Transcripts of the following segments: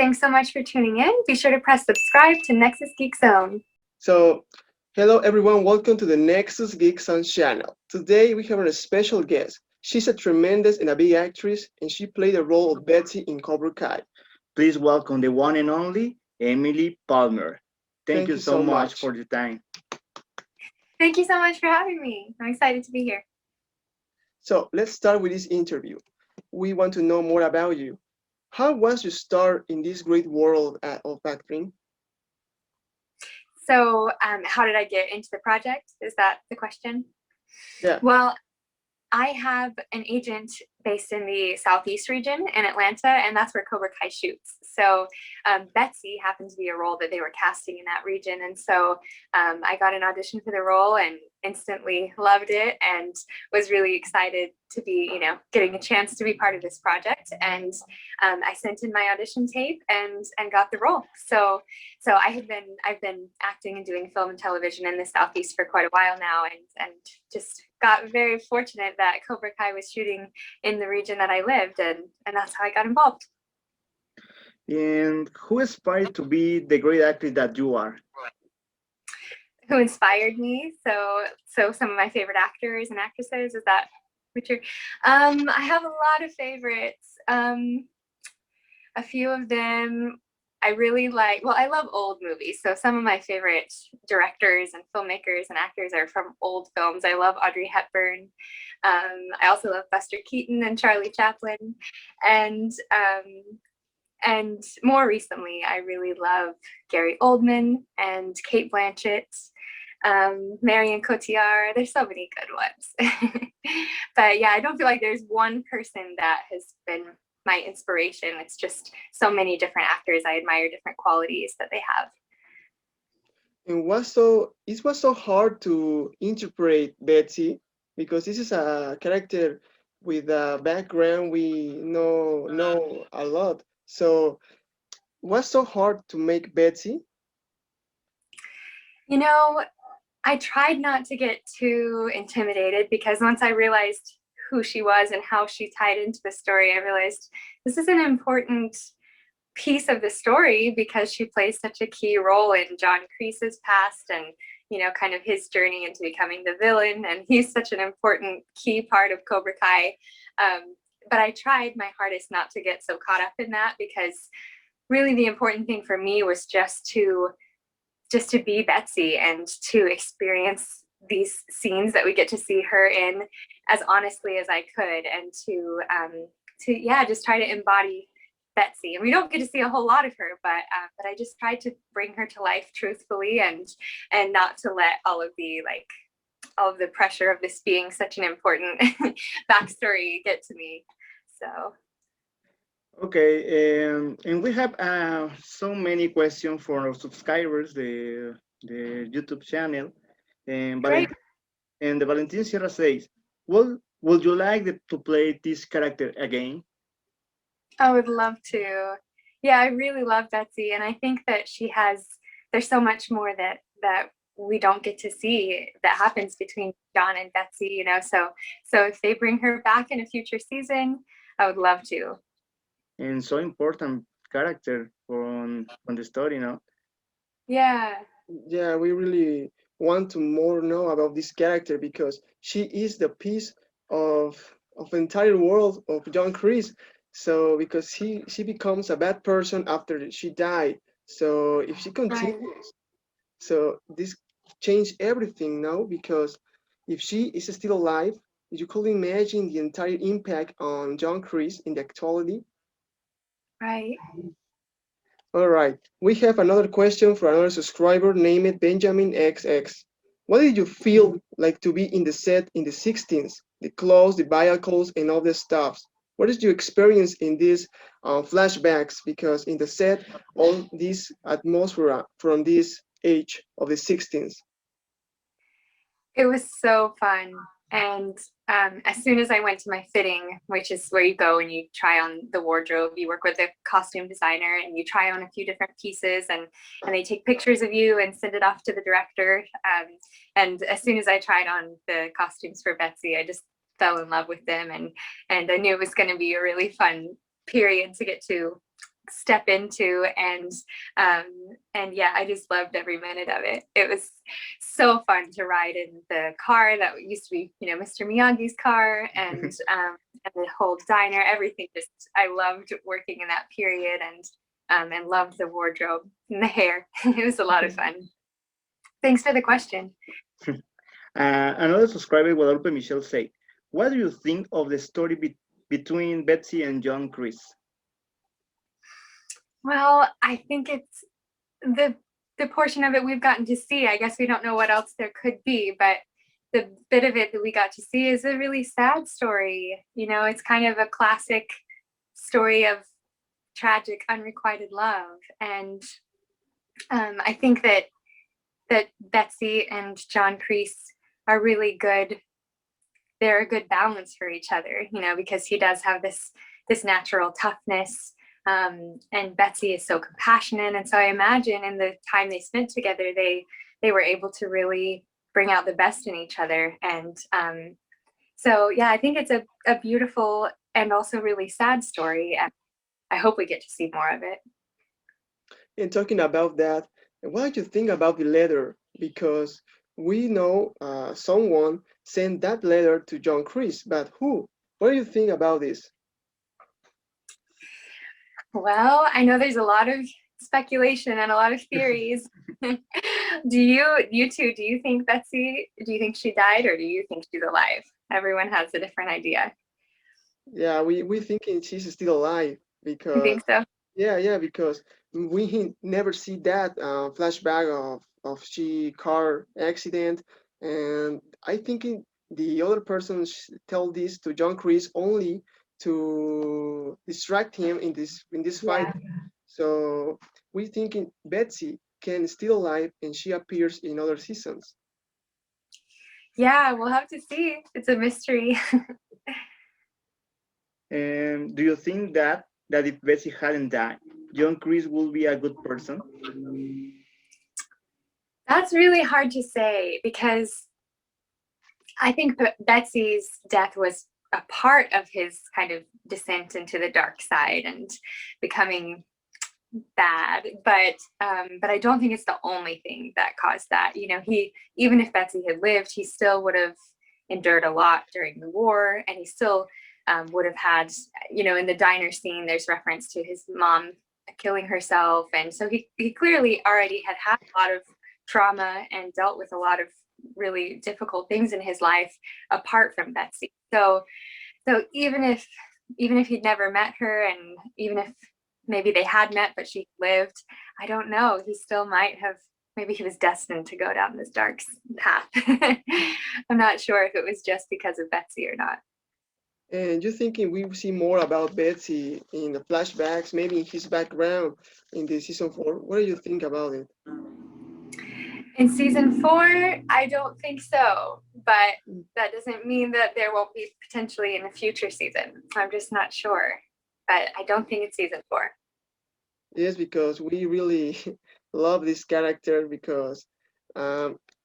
Thanks so much for tuning in. Be sure to press subscribe to Nexus Geek Zone. So, hello everyone, welcome to the Nexus Geekzone channel. Today we have a special guest. She's a tremendous and a big actress, and she played the role of Betsy in Cobra Kai. Please welcome the one and only Emily Palmer. Thank you so much much for your time. Thank you so much for having me. I'm excited to be here. So, let's start with this interview. We want to know more about you. How was your start in this great world of acting? So how did I get into the project? Is that the question? Yeah. Well, I have an agent based in the Southeast region in Atlanta, and that's where Cobra Kai shoots. So Betsy happened to be a role that they were casting in that region. And so I got an audition for the role and instantly loved it and was really excited to be, getting a chance to be part of this project. And I sent in my audition tape and got the role. So I've been acting and doing film and television in the Southeast for quite a while now, and just got very fortunate that Cobra Kai was shooting in the region that I lived, and that's how I got involved. And who inspired to be the great actress that you are? Who inspired me? So some of my favorite actors and actresses, is that what you're? I have a lot of favorites. A few of them I really like. Well, I love old movies. So some of my favorite directors and filmmakers and actors are from old films. I love Audrey Hepburn. I also love Buster Keaton and Charlie Chaplin. And more recently, I really love Gary Oldman and Cate Blanchett, Marion Cotillard. There's so many good ones. But yeah, I don't feel like there's one person that has been my inspiration. It's just so many different actors. I admire different qualities that they have. And it was so hard to interpret Betsy, because this is a character with a background we know a lot. So what's so hard to make Betsy? I tried not to get too intimidated, because once I realized who she was and how she tied into the story, I realized this is an important piece of the story, because she plays such a key role in John Kreese's past and kind of his journey into becoming the villain, and he's such an important key part of Cobra Kai. But I tried my hardest not to get so caught up in that, because really the important thing for me was just to be Betsy and to experience these scenes that we get to see her in as honestly as I could, and to just try to embody Betsy. And we don't get to see a whole lot of her, but I just tried to bring her to life truthfully, and not to let all of the pressure of this being such an important backstory get to me. So. Okay, and we have so many questions for our subscribers, the YouTube channel. And the Valentin Sierra says, would you like to play this character again? I would love to. Yeah, I really love Betsy, and I think that there's so much more that we don't get to see that happens between John and Betsy, so if they bring her back in a future season, I would love to. And so important character from the story, no? Yeah, We really want to more know about this character, because she is the piece of the entire world of John Kreese. So because she becomes a bad person after she died. So if she continues, right. So this changed everything now, because if she is still alive, you could imagine the entire impact on John Kreese in the actuality. Right. All right, we have another question for another subscriber named Benjamin XX. What did you feel like to be in the set in the 60s? The clothes, the vehicles, and all this stuff. What is your experience in these flashbacks? Because in the set, all this atmosphere from this age of the 60s. It was so fun. And as soon as I went to my fitting, which is where you go and you try on the wardrobe, you work with a costume designer and you try on a few different pieces, and they take pictures of you and send it off to the director. And as soon as I tried on the costumes for Betsy, I just fell in love with them, and I knew it was going to be a really fun period to get to step into, and yeah, I just loved every minute of it. It was so fun to ride in the car that used to be, Mr. Miyagi's car, and the whole diner, everything. Just, I loved working in that period, and loved the wardrobe and the hair. It was a lot of fun. Thanks for the question. Another subscriber, Guadalupe Michelle, say, what do you think of the story between Betsy and John Kreese? Well, I think it's the portion of it we've gotten to see. I guess we don't know what else there could be, but the bit of it that we got to see is a really sad story. It's kind of a classic story of tragic unrequited love. And I think that Betsy and John Kreese are really good. They're a good balance for each other, because he does have this natural toughness, and Betsy is so compassionate. And so I imagine in the time they spent together, they were able to really bring out the best in each other. And so yeah, I think it's a beautiful and also really sad story, and I hope we get to see more of it. And talking about that, what do you think about the letter? Because we know someone sent that letter to John Kreese, but who? What do you think about this? Well, I know there's a lot of speculation and a lot of theories. Do you think Betsy, do you think she died, or do you think she's alive? Everyone has a different idea. Yeah, we thinking she's still alive, because I think so. yeah, because we never see that flashback of she car accident, and I think the other person tell this to John Kreese only to distract him in this fight. Yeah. So we thinking Betsy can still alive, and she appears in other seasons. Yeah, we'll have to see. It's a mystery. Do you think that if Betsy hadn't died, John Kreese would be a good person? That's really hard to say, because I think Betsy's death was a part of his kind of descent into the dark side and becoming bad, but I don't think it's the only thing that caused that. He, even if Betsy had lived, he still would have endured a lot during the war, and he still would have had, in the diner scene, there's reference to his mom killing herself, and so he clearly already had a lot of trauma and dealt with a lot of really difficult things in his life apart from Betsy. So even if he'd never met her, and even if maybe they had met but she lived, I don't know, he still might have, maybe he was destined to go down this dark path. I'm not sure if it was just because of Betsy or not. And you're thinking we will see more about Betsy in the flashbacks, maybe in his background in the season 4. What do you think about it? In season 4, I don't think so, but that doesn't mean that there won't be potentially in a future season. I'm just not sure, but I don't think it's season 4. Yes, because we really love this character, because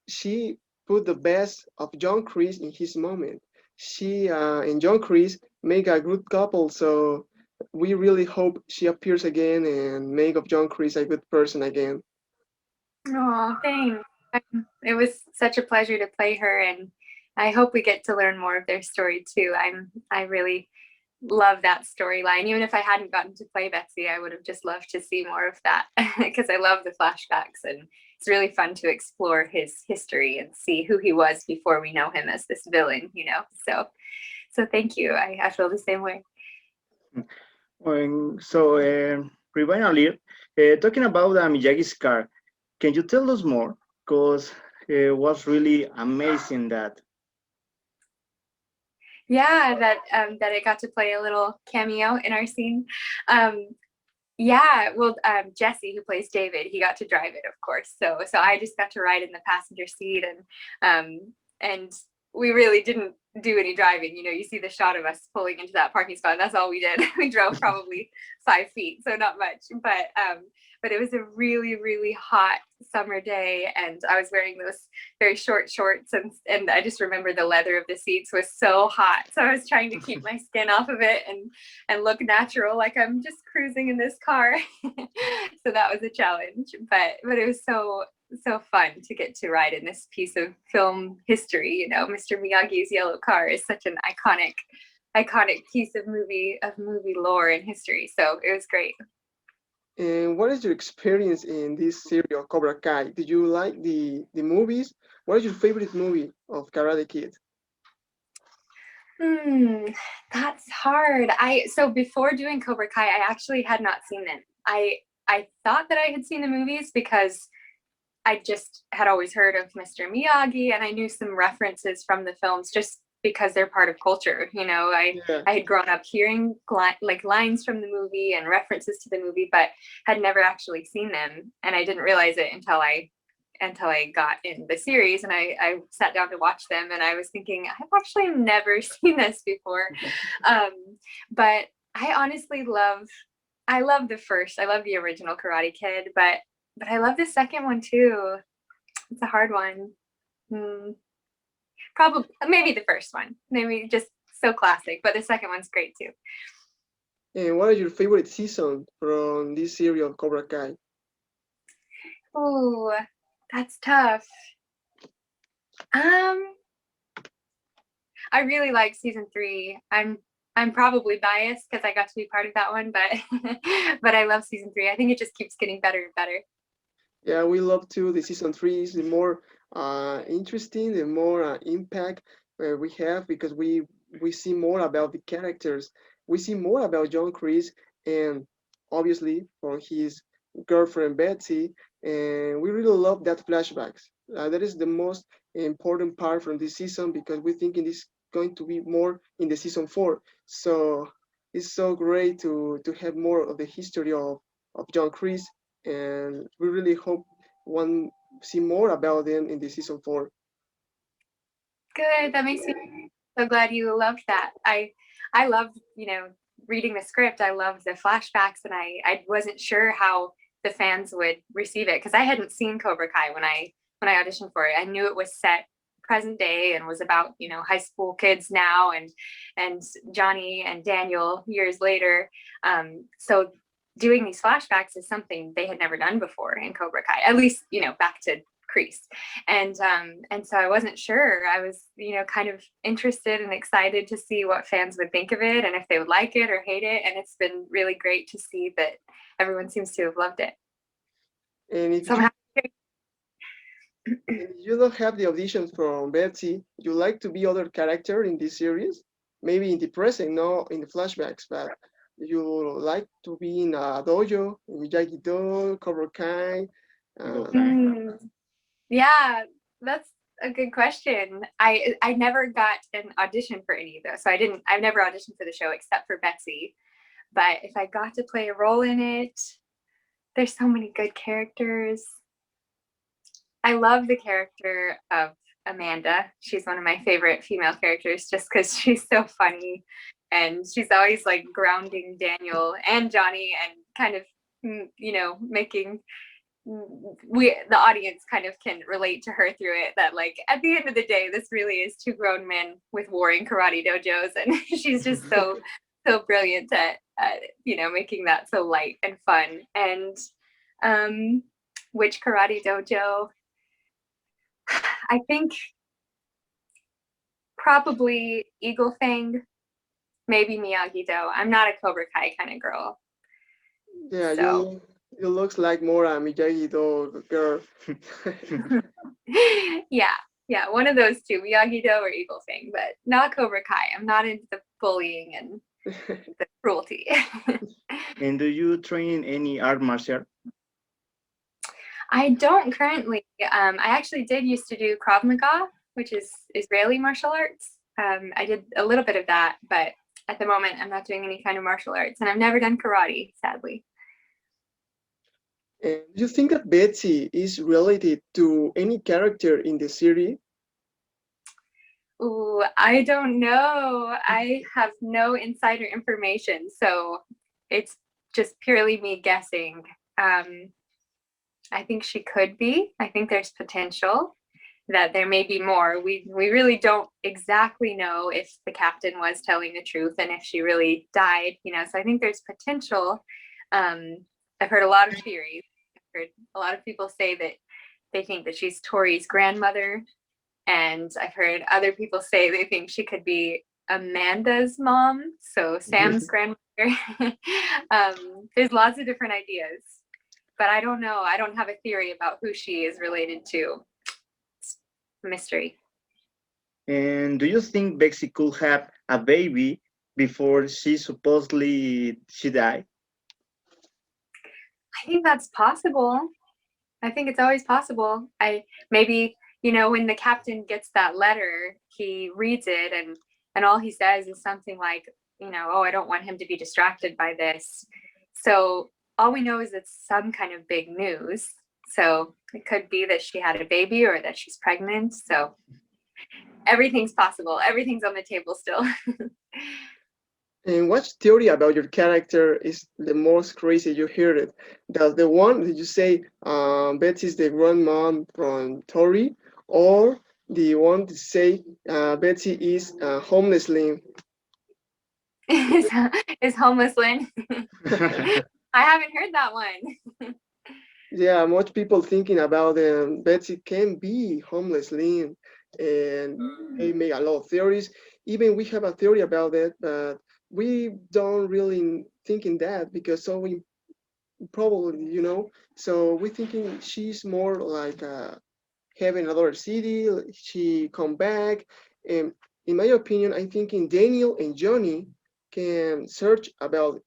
she put the best of John Kreese in his moment. She and John Kreese make a good couple, so we really hope she appears again and make of John Kreese a good person again. Oh, thanks. It was such a pleasure to play her, and I hope we get to learn more of their story too. I really love that storyline. Even if I hadn't gotten to play Betsy, I would have just loved to see more of that, because I love the flashbacks, and it's really fun to explore his history and see who he was before we know him as this villain, So thank you. I feel the same way. So, rewind a little, talking about Miyagi's car, can you tell us more? Because it was really amazing that. Yeah, that I got to play a little cameo in our scene. Yeah, well, Jesse, who plays David, he got to drive it, of course. So I just got to ride in the passenger seat, and we really didn't do any driving. You know, you see the shot of us pulling into that parking spot, and that's all we did. We drove probably 5 feet, so not much. But it was a really, really hot summer day, and I was wearing those very short shorts, and I just remember the leather of the seats was so hot. So I was trying to keep my skin off of it and look natural, like I'm just cruising in this car. So that was a challenge, but it was so fun to get to ride in this piece of film history. You know, Mr. Miyagi's yellow car is such an iconic piece of movie lore and history. So it was great. And what is your experience in this series of Cobra Kai? Did you like the movies? What is your favorite movie of Karate Kid? That's hard. So before doing Cobra Kai, I actually had not seen them. I thought that I had seen the movies because I just had always heard of Mr. Miyagi, and I knew some references from the films just because they're part of culture. You know, I had grown up hearing like lines from the movie and references to the movie, but had never actually seen them. And I didn't realize it until I got in the series, and I sat down to watch them, and I was thinking, I've actually never seen this before. But I honestly love the original Karate Kid, but I love the second one too. It's a hard one. Probably, maybe the first one. Maybe just so classic, but the second one's great too. And what is your favorite season from this series of Cobra Kai? Oh, that's tough. I really like season 3. I'm probably biased because I got to be part of that one, but I love season 3. I think it just keeps getting better and better. Yeah, we love too. The season 3 is the more interesting, the more impact we have, because we see more about the characters. We see more about John Kreese, and obviously for his girlfriend Betsy, and we really love that flashbacks. That is the most important part from this season, because we think it is going to be more in the season 4. So it's so great to have more of the history of John Kreese, and we really hope one see more about them in the season 4. Good. That makes me so glad you loved that. I loved, you know, reading the script. I loved the flashbacks, and I wasn't sure how the fans would receive it because I hadn't seen Cobra Kai when I auditioned for it. I knew it was set present day and was about, you know, high school kids now and Johnny and Daniel years later. So doing these flashbacks is something they had never done before in Cobra Kai, at least, you know, back to Kreese. And so I wasn't sure. I was, you know, kind of interested and excited to see what fans would think of it and if they would like it or hate it. And it's been really great to see that everyone seems to have loved it. And if you don't have the auditions from Betsy, you like to be other character in this series, maybe in the present, not in the flashbacks, but you like to be in a dojo, in Miyagi-Do, Cobra Kai. Yeah, that's a good question. I never got an audition for any of those, so I've never auditioned for the show except for Betsy. But if I got to play a role in it, there's so many good characters. I love the character of Amanda. She's one of my favorite female characters just because she's so funny, and she's always like grounding Daniel and Johnny and kind of, you know, making the audience kind of can relate to her through it, that like at the end of the day this really is 2 grown men with warring karate dojos, and she's just so brilliant at you know, making that so light and fun. And which karate dojo? I think probably Eagle Fang, maybe Miyagi-Do. I'm not a Cobra Kai kind of girl. Yeah, so. You looks like more a Miyagi-Do girl. Yeah, one of those two, Miyagi-Do or Eagle Fang, but not Cobra Kai. I'm not into the bullying and the cruelty. And do you train any art martial? I don't currently. I actually did used to do Krav Maga, which is Israeli martial arts. I did a little bit of that, but at the moment I'm not doing any kind of martial arts, and I've never done karate, sadly. And do you think that Betsy is related to any character in the series? Ooh, I don't know. I have no insider information, so it's just purely me guessing. I think she could be. I think there's potential that there may be more. We really don't exactly know if the captain was telling the truth and if she really died, you know. So I think there's potential. I've heard a lot of theories. I've heard a lot of people say that they think that she's Tori's grandmother, and I've heard other people say they think she could be Amanda's mom, so Sam's grandmother. There's lots of different ideas, but I don't know. I don't have a theory about who she is related to. It's a mystery. And do you think Betsy could have a baby before she died? I think that's possible. I think it's always possible. Maybe, you know, when the captain gets that letter, he reads it and all he says is something like, you know, oh, I don't want him to be distracted by this. So all we know is it's some kind of big news. So it could be that she had a baby or that she's pregnant. So everything's possible. Everything's on the table still. And what theory about your character is the most crazy you heard it? Does the one that you say Betsy's the grandmom from Tori, or the one that say Betsy is homeless Lynn? Is homeless Lynn? I haven't heard that one. Yeah, much people thinking about Betsy can be homeless Lynn, and they make a lot of theories. Even we have a theory about it, but we don't really think in that because so we probably, you know, so we're thinking she's more like having another city, she come back. And in my opinion, I'm thinking Daniel and Johnny can search about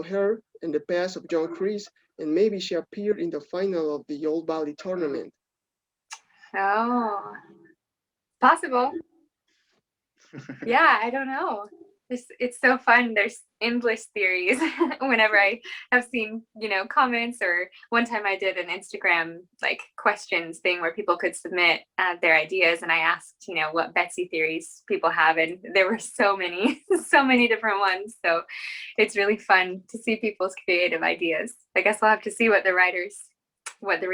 her in the past of John Kreese, and maybe she appeared in the final of the Old Valley tournament. Oh, possible. Yeah, I don't know. It's so fun. There's endless theories. Whenever I have seen, you know, comments, or one time I did an Instagram like questions thing where people could submit their ideas, and I asked, you know, what Betsy theories people have, and there were so many, so many different ones. So it's really fun to see people's creative ideas. I guess I'll have to see what the writers, what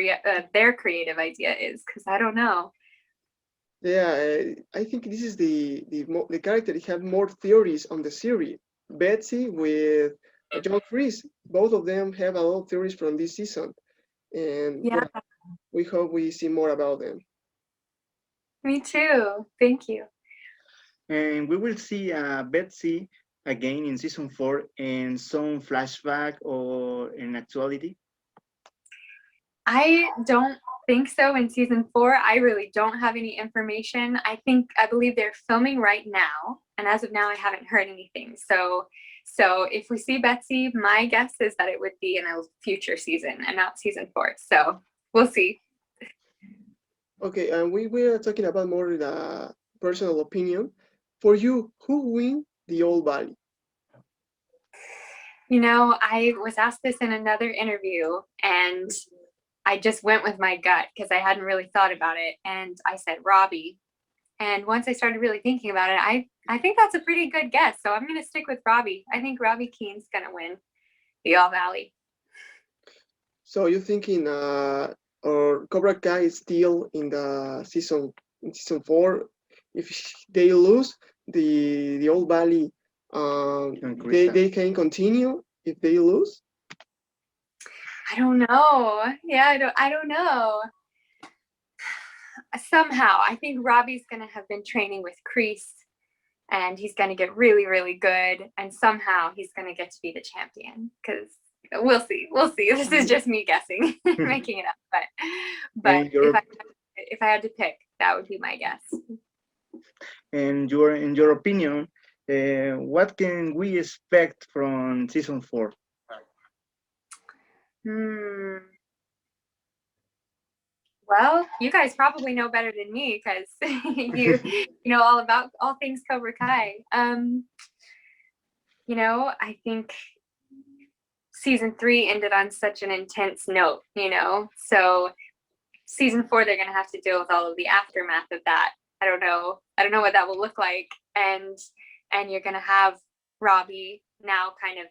their creative idea is, because I don't know. Yeah, I think this is the character that have more theories on the series. Betsy with John Kreese, both of them have a lot of theories from this season, and Yeah, well, we hope we see more about them. me too. Thank you. And we will see Betsy again in season 4 and some flashback or in actuality. I don't think so in season 4. I really don't have any information. I believe they're filming right now, and as of now I haven't heard anything. So if we see Betsy, my guess is that it would be in a future season and not season 4. So we'll see. Okay, and we were talking about more the personal opinion. For you, who win the Old Valley? You know, I was asked this in another interview, and I just went with my gut because I hadn't really thought about it, and I said Robbie. And once I started really thinking about it, I think that's a pretty good guess. So I'm going to stick with Robbie. I think Robbie Keane's going to win the All Valley. So you're thinking, or Cobra Kai is still in the season 4? If they lose the Old Valley, they can continue if they lose. I don't know. Yeah, I don't know. Somehow, I think Robbie's going to have been training with Kreese, and he's going to get really, really good. And somehow he's going to get to be the champion, because we'll see. We'll see. This is just me guessing, making it up. But if I had to pick, that would be my guess. And in your opinion, what can we expect from season 4? Well, you guys probably know better than me because you know all about all things Cobra Kai. You know, I think season 3 ended on such an intense note, you know, so season 4 they're gonna have to deal with all of the aftermath of that. I don't know what that will look like. And you're going to have Robbie now kind of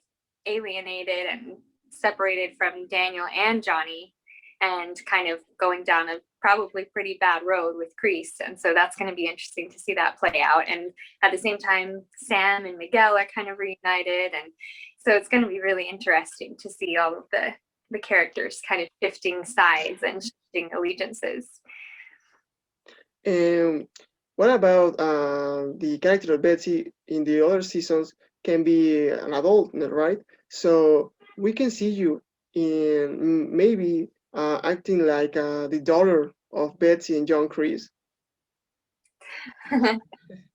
alienated and separated from Daniel and Johnny, and kind of going down a probably pretty bad road with Kreese. And so that's going to be interesting to see that play out. And at the same time, Sam and Miguel are kind of reunited. And so it's going to be really interesting to see all of the characters kind of shifting sides and shifting allegiances. And what about the character of Betsy in the other seasons can be an adult, right? So we can see you in maybe acting like the daughter of Betsy and John Kreese.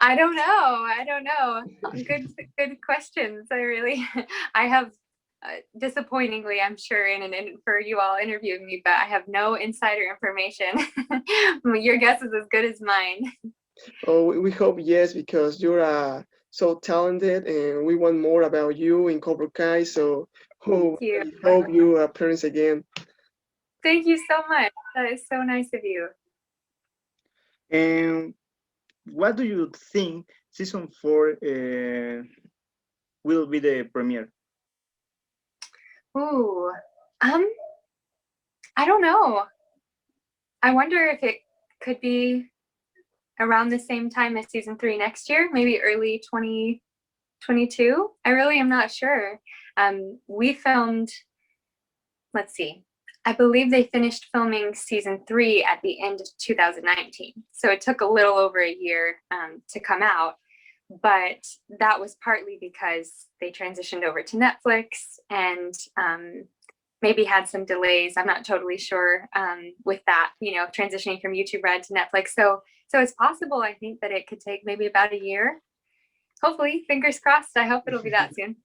I don't know. Good questions. I have disappointingly, I'm sure, for you all interviewing me, but I have no insider information. Your guess is as good as mine. Oh, we hope yes, because you're so talented, and we want more about you in Cobra Kai. So Thank you. I hope you appearance again. Thank you so much. That is so nice of you. And what do you think season 4 will be the premiere? Ooh, I don't know. I wonder if it could be around the same time as season 3 next year, maybe early 2022. I really am not sure. We filmed, let's see, I believe they finished filming season 3 at the end of 2019. So it took a little over a year to come out, but that was partly because they transitioned over to Netflix and maybe had some delays. I'm not totally sure with that, transitioning from YouTube Red to Netflix. So it's possible, I think, that it could take maybe about a year. Hopefully, fingers crossed. I hope it'll be that soon.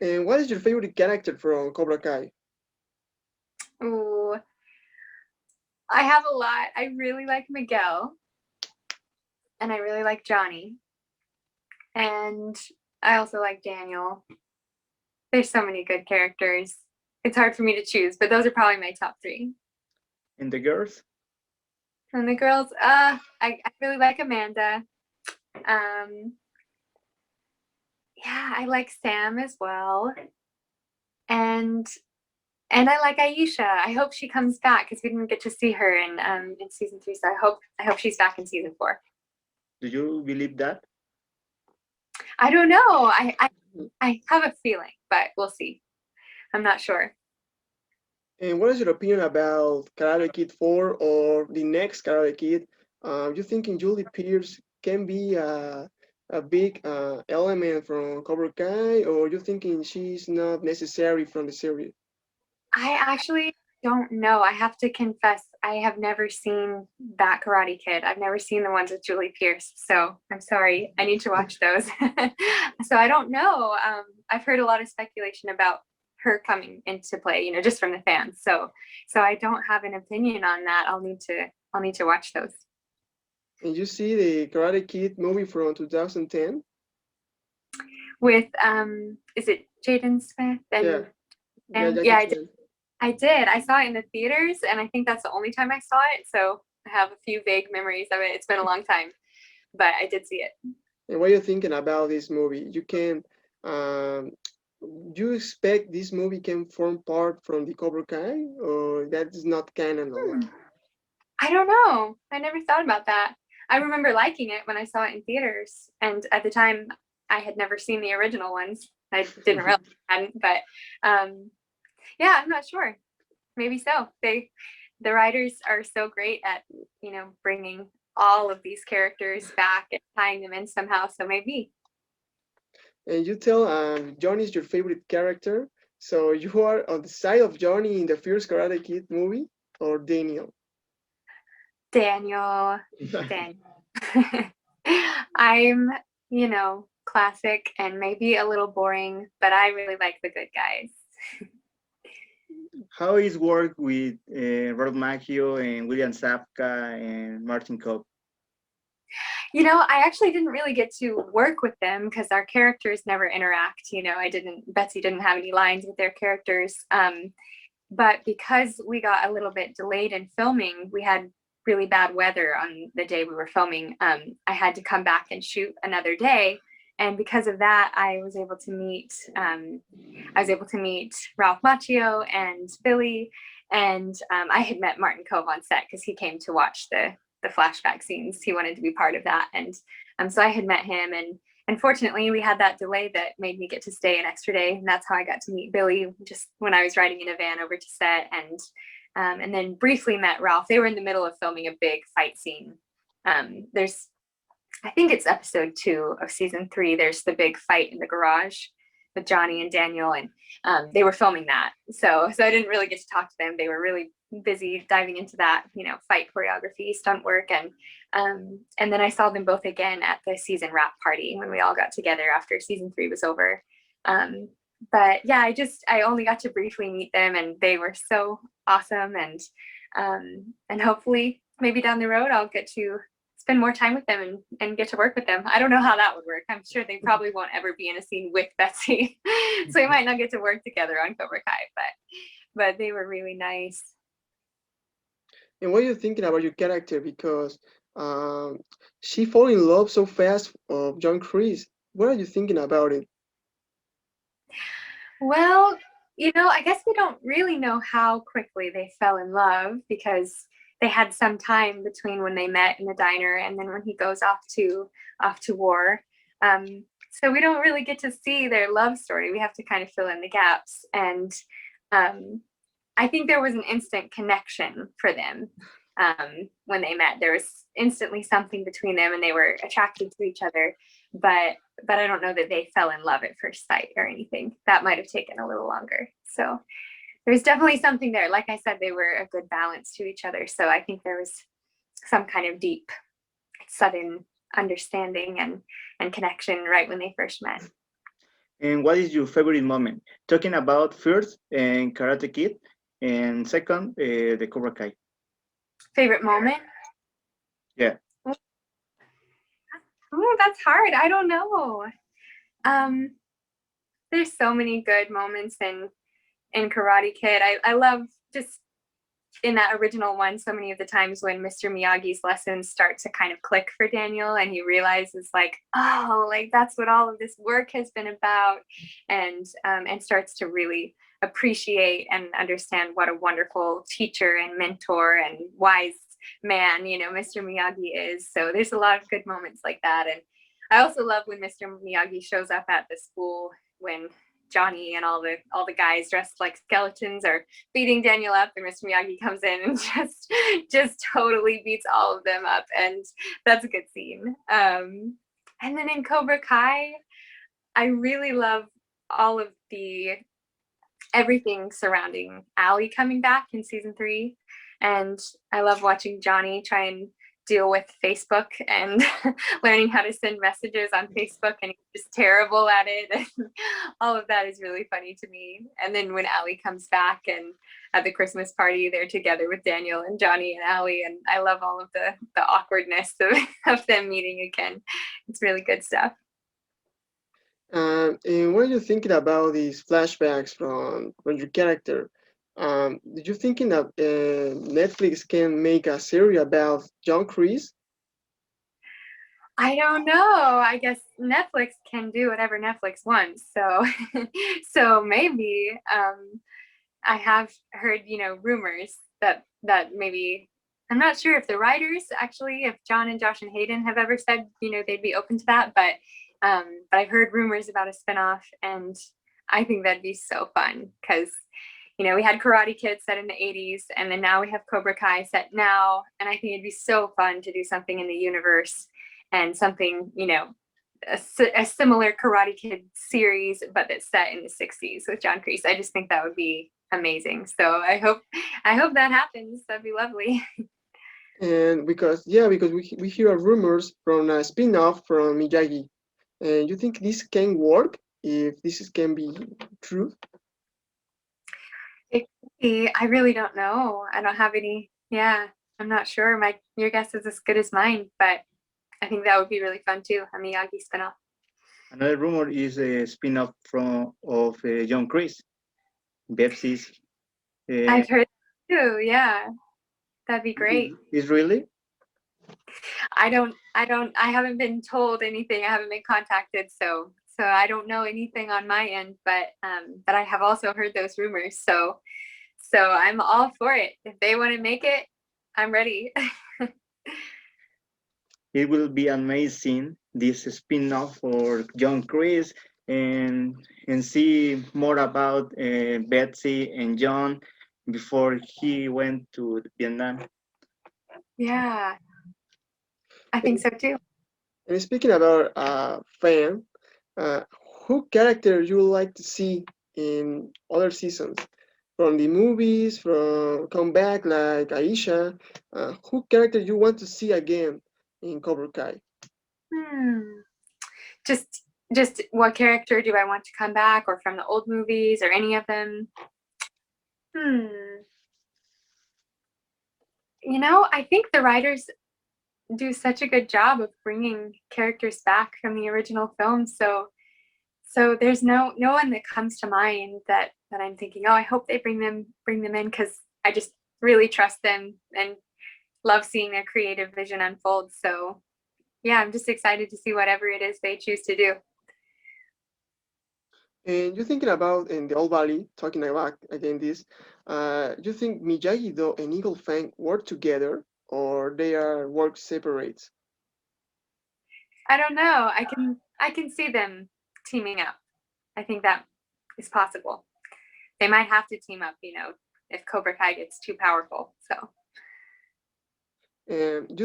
And what is your favorite character from Cobra Kai? Ooh, I have a lot. I really like Miguel, and I really like Johnny, and I also like Daniel. There's so many good characters. It's hard for me to choose, but those are probably my top 3. And the girls? And the girls, I really like Amanda. Yeah, I like Sam as well. And I like Aisha. I hope she comes back because we didn't get to see her in season 3. So I hope she's back in season 4. Do you believe that? I don't know. I have a feeling, but we'll see. I'm not sure. And what is your opinion about Karate Kid 4 or the next Karate Kid? You thinking Julie Pierce can be a big element from Cobra Kai, or you thinking she's not necessary from the series? I actually don't know. I have to confess, I have never seen that Karate Kid. I've never seen the ones with Julie Pierce. So I'm sorry. I need to watch those. So I don't know. I've heard a lot of speculation about her coming into play, just from the fans. So I don't have an opinion on that. I'll need to watch those. And you see the Karate Kid movie from 2010? With is it Jaden Smith? I did. I saw it in the theaters, and I think that's the only time I saw it. So I have a few vague memories of it. It's been a long time, but I did see it. And what are you thinking about this movie? Do you expect this movie can form part from the Cobra Kai, or that is not canon? I don't know. I never thought about that. I remember liking it when I saw it in theaters, and at the time I had never seen the original ones. I didn't realize I hadn't, but yeah, I'm not sure. Maybe so. The writers are so great at bringing all of these characters back and tying them in somehow. So maybe. And you tell Johnny is your favorite character. So you are on the side of Johnny in the first Karate Kid movie, or Daniel? Daniel. I'm, classic and maybe a little boring, but I really like the good guys. How is work with Rod Maggio and William Zabka and Martin Cobb? I actually didn't really get to work with them because our characters never interact. Betsy didn't have any lines with their characters. But because we got a little bit delayed in filming, we had really bad weather on the day we were filming, I had to come back and shoot another day. And because of that, I was able to meet Ralph Macchio and Billy, and I had met Martin Kove on set because he came to watch the flashback scenes. He wanted to be part of that, and so I had met him, and unfortunately we had that delay that made me get to stay an extra day, and that's how I got to meet Billy just when I was riding in a van over to set, and then briefly met Ralph. They were in the middle of filming a big fight scene. There's, I think it's episode 2 of season 3. There's the big fight in the garage with Johnny and Daniel, and they were filming that. So I didn't really get to talk to them. They were really busy diving into that, fight choreography, stunt work, and then I saw them both again at the season wrap party when we all got together after season 3 was over. But yeah, I only got to briefly meet them, and they were so awesome, and hopefully maybe down the road I'll get to spend more time with them and get to work with them. I don't know how that would work. I'm sure they probably won't ever be in a scene with Betsy. So we might not get to work together on Cobra Kai, but they were really nice. And what are you thinking about your character? Because she fell in love so fast of John Kreese. What are you thinking about it? Well, I guess we don't really know how quickly they fell in love, because they had some time between when they met in the diner and then when he goes off to war. So we don't really get to see their love story. We have to kind of fill in the gaps. And I think there was an instant connection for them when they met. There was instantly something between them, and they were attracted to each other. But I don't know that they fell in love at first sight or anything. That might have taken a little longer. So there's definitely something there. Like I said, they were a good balance to each other. So I think there was some kind of deep, sudden understanding and connection right when they first met. And what is your favorite moment? Talking about first and Karate Kid, and second, the Cobra Kai. Favorite moment? Yeah. Oh, that's hard. I don't know. There's so many good moments in Karate Kid. I love just in that original one, so many of the times when Mr. Miyagi's lessons start to kind of click for Daniel, and he realizes that's what all of this work has been about, and starts to really appreciate and understand what a wonderful teacher and mentor and wise man, Mr. Miyagi is. So there's a lot of good moments like that. And I also love when Mr. Miyagi shows up at the school when Johnny and all the guys dressed like skeletons are beating Daniel up, and Mr. Miyagi comes in and just totally beats all of them up, and that's a good scene. And then in Cobra Kai, I really love all of everything surrounding Ali coming back in season 3, and I love watching Johnny try and deal with Facebook and learning how to send messages on Facebook, and he's just terrible at it. And all of that is really funny to me. And then when Ali comes back and at the Christmas party, they're together with Daniel and Johnny and Ali, and I love all of the awkwardness of them meeting again. It's really good stuff. And what are you thinking about these flashbacks from your character? Did you thinking that Netflix can make a series about John Kreese? I don't know. I guess Netflix can do whatever Netflix wants. So maybe I have heard, rumors that maybe, I'm not sure if the writers actually, if John and Josh and Hayden have ever said, they'd be open to that, but I've heard rumors about a spinoff, and I think that'd be so fun because we had Karate Kid set in the 80s, and then now we have Cobra Kai set now. And I think it'd be so fun to do something in the universe and something, a similar Karate Kid series, but that's set in the 60s with John Kreese. I just think that would be amazing. So I hope that happens. That'd be lovely. And because we hear rumors from a spin-off from Miyagi. And you think this can work if this can be true? I really don't know. I don't have any. Yeah, I'm not sure. Your guess is as good as mine, but I think that would be really fun too. A Miyagi spinoff. Another rumor is a spin-off of John Kreese, Betsy's. I've heard too. Yeah. That'd be great. Is really? I haven't been told anything. I haven't been contacted, so I don't know anything on my end, but I have also heard those rumors. So I'm all for it. If they want to make it, I'm ready. It will be amazing, this spin-off for John Kreese, and see more about Betsy and John before he went to Vietnam. Yeah, I think so too. And speaking about fan, uh, who character you would like to see in other seasons? From the movies, from come back like Aisha, who character you want to see again in Cobra Kai? Just what character do I want to come back, or from the old movies, or any of them? You know, I think the writers do such a good job of bringing characters back from the original film. So there's no one that comes to mind that I'm thinking, oh, I hope they bring them in, because I just really trust them and love seeing their creative vision unfold. So yeah, I'm just excited to see whatever it is they choose to do. And you're thinking about in the Old Valley, talking about again this, you think Miyagi-Do and Eagle Fang work together, or they are work separate? I don't know. I can see them teaming up. I think that is possible. They might have to team up, you know, if Cobra Kai gets too powerful. So And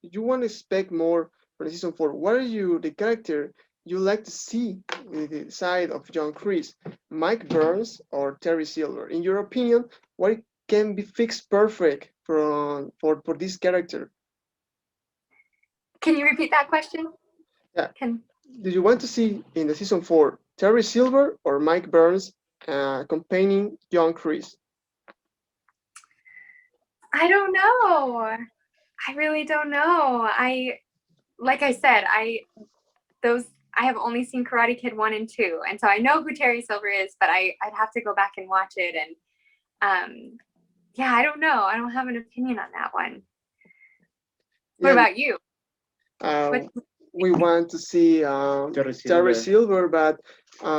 you want to expect more from season 4. What are the character you like to see in the side of John Kreese, Mike Burns or Terry Silver? In your opinion, what can be fixed perfect for this character? can you repeat that question? Yeah. Do you want to see in the season 4 Terry Silver or Mike Burns accompanying John Kreese? I don't know. I really don't know. Like I said, I have only seen Karate Kid 1 and 2, and so I know who Terry Silver is, but I'd have to go back and watch it. And yeah, I don't know. I don't have an opinion on that one. What about you? We want to see Terry Silver, but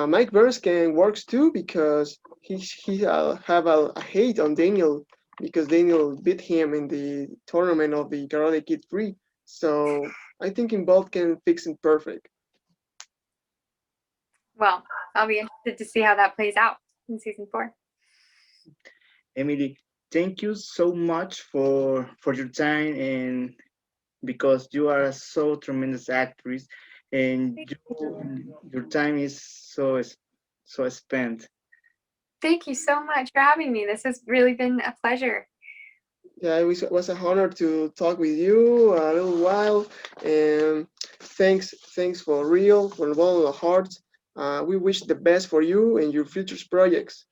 Mike Burns can works too, because he have a hate on Daniel, because Daniel beat him in the tournament of the Karate Kid 3. So I think in both can fix it perfect. Well, I'll be interested to see how that plays out in season 4. Emily, thank you so much for your time, and because you are a so tremendous actress, and your time is so spent. Thank you so much for having me. This has really been a pleasure. Yeah, it was an honor to talk with you a little while, and thanks for real, from the bottom of the heart. We wish the best for you and your future projects.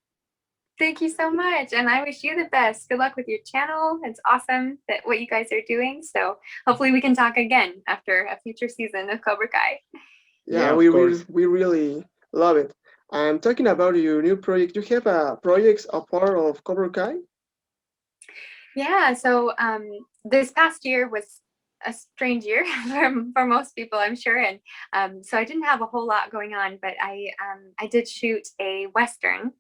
Thank you so much, and I wish you the best. Good luck with your channel. It's awesome that what you guys are doing. So hopefully we can talk again after a future season of Cobra Kai. Yeah, we really love it. I'm talking about your new project. You have a project a part of Cobra Kai? Yeah, so this past year was a strange year for most people, I'm sure, and so I didn't have a whole lot going on, but I did shoot a Western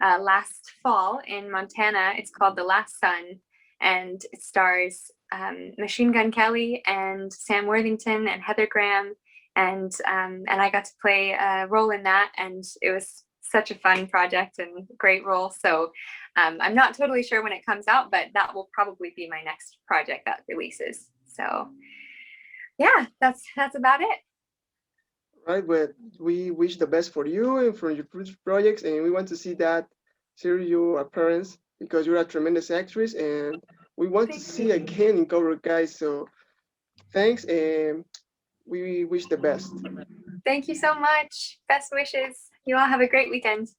last fall in Montana. It's called The Last Sun, and it stars Machine Gun Kelly and Sam Worthington and Heather Graham, and I got to play a role in that, and it was such a fun project and great role. So I'm not totally sure when it comes out, but that will probably be my next project that releases. So yeah, that's about it. Right, but we wish the best for you and for your future projects, and we want to see that your appearance, because you're a tremendous actress, and we want to see again in Cobra Kai. So thanks, and we wish the best. Thank you so much. Best wishes. You all have a great weekend.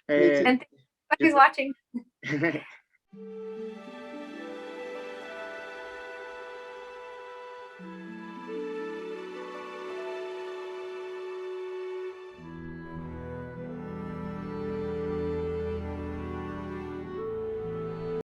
And thank you for watching.